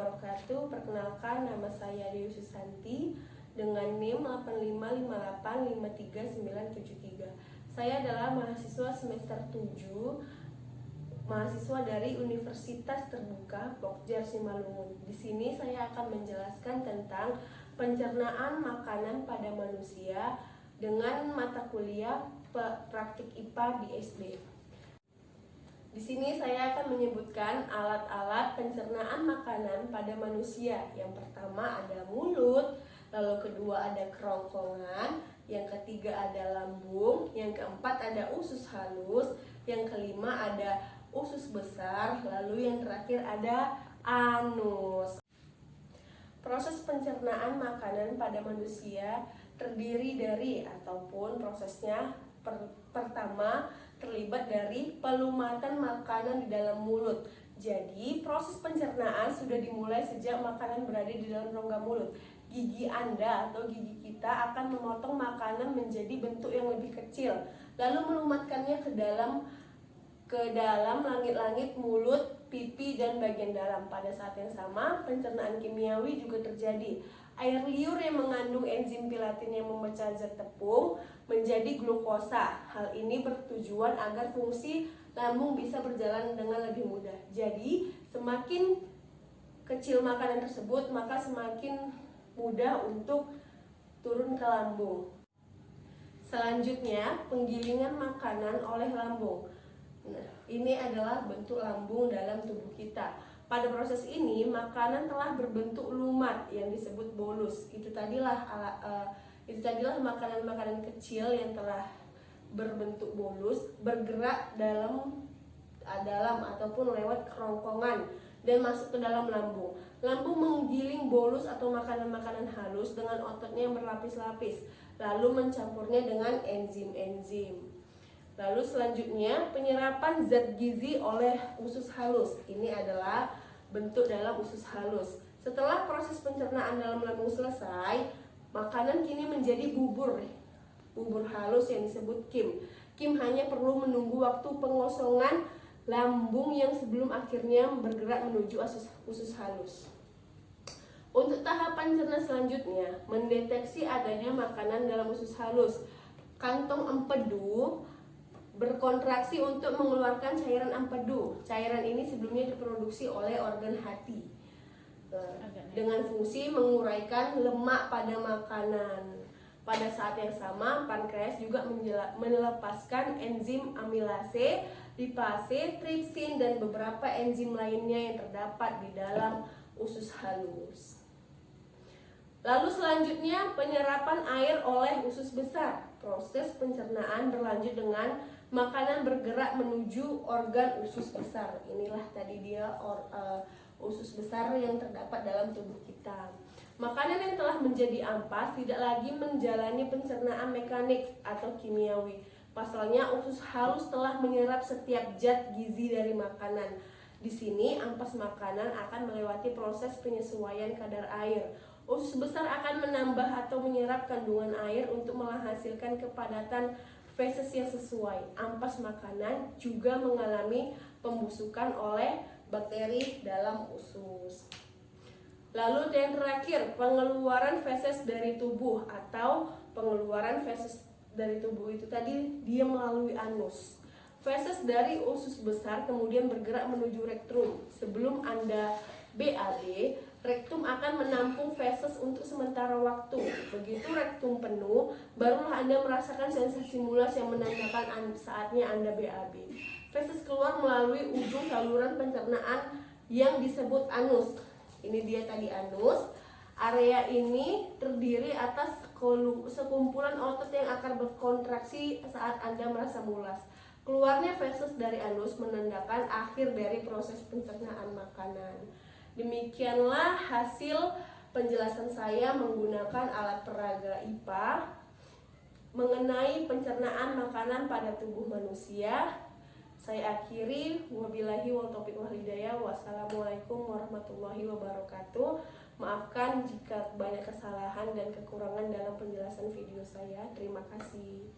wabarakatuh. Perkenalkan, nama saya Dewi Susanti dengan NIM 8558533973. Saya adalah mahasiswa semester 7, mahasiswa dari Universitas Terbuka Pokja Simalungun. Di sini saya akan menjelaskan tentang pencernaan makanan pada manusia dengan mata kuliah praktik IPA di SD. Di sini saya akan menyebutkan alat-alat pencernaan makanan pada manusia. Yang pertama ada mulut, lalu kedua ada kerongkongan, yang ketiga ada lambung, yang keempat ada usus halus, yang kelima ada usus besar, lalu yang terakhir ada anus. Proses pencernaan makanan pada manusia terdiri dari ataupun prosesnya pertama terlibat dari pelumatan makanan di dalam mulut. Jadi proses pencernaan sudah dimulai sejak makanan berada di dalam rongga mulut. Gigi Anda atau gigi kita akan memotong makanan menjadi bentuk yang lebih kecil, lalu melumatkannya ke dalam langit-langit mulut, pipi, dan bagian dalam. Pada saat yang sama, pencernaan kimiawi juga terjadi. Air liur yang mengandung enzim pilatin yang memecah zat tepung menjadi glukosa. Hal ini bertujuan agar fungsi lambung bisa berjalan dengan lebih mudah. Jadi, semakin kecil makanan tersebut, maka semakin mudah untuk turun ke lambung. Selanjutnya, penggilingan makanan oleh lambung. Nah, ini adalah bentuk lambung dalam tubuh kita. Pada proses ini, makanan telah berbentuk lumat yang disebut bolus. Itu tadilah makanan-makanan kecil yang telah berbentuk bolus bergerak dalam ataupun lewat kerongkongan dan masuk ke dalam lambung. Lambung menggiling bolus atau makanan-makanan halus dengan ototnya yang berlapis-lapis, lalu mencampurnya dengan enzim-enzim. Lalu selanjutnya penyerapan zat gizi oleh usus halus. Ini adalah bentuk dalam usus halus. Setelah proses pencernaan dalam lambung selesai, makanan kini menjadi bubur halus yang disebut kim. Kim hanya perlu menunggu waktu pengosongan lambung yang sebelum akhirnya bergerak menuju usus halus. Untuk tahapan cerna selanjutnya, mendeteksi adanya makanan dalam usus halus. Kantong empedu berkontraksi untuk mengeluarkan cairan empedu. Cairan ini sebelumnya diproduksi oleh organ hati dengan fungsi menguraikan lemak pada makanan. Pada saat yang sama, pankreas juga melepaskan enzim amilase, lipase, tripsin, dan beberapa enzim lainnya yang terdapat di dalam usus halus. Lalu selanjutnya penyerapan air oleh usus besar. Proses pencernaan berlanjut dengan makanan bergerak menuju organ usus besar. Inilah tadi dia usus besar yang terdapat dalam tubuh kita. Makanan yang telah menjadi ampas tidak lagi menjalani pencernaan mekanik atau kimiawi. Pasalnya usus halus telah menyerap setiap zat gizi dari makanan. Di sini ampas makanan akan melewati proses penyesuaian kadar air. Usus besar akan menambah atau menyerap kandungan air untuk menghasilkan kepadatan feses yang sesuai. Ampas makanan juga mengalami pembusukan oleh bakteri dalam usus. Lalu yang terakhir, pengeluaran feses dari tubuh atau pengeluaran feses dari tubuh itu tadi dia melalui anus. Feses dari usus besar kemudian bergerak menuju rektum. Sebelum Anda BAB, rektum akan menampung feses untuk sementara waktu. Begitu rektum penuh, barulah Anda merasakan sensasi mulas yang menandakan saatnya Anda BAB. Feses keluar melalui ujung saluran pencernaan yang disebut anus. Ini dia tadi anus. Area ini terdiri atas sekumpulan otot yang akan berkontraksi saat Anda merasa mulas. Keluarnya feses dari anus menandakan akhir dari proses pencernaan makanan. Demikianlah hasil penjelasan saya menggunakan alat peraga IPA mengenai pencernaan makanan pada tubuh manusia. Saya akhiri, wabillahi wal taufiq wal hidayah. Wassalamualaikum warahmatullahi wabarakatuh. Maafkan jika banyak kesalahan dan kekurangan dalam penjelasan video saya. Terima kasih.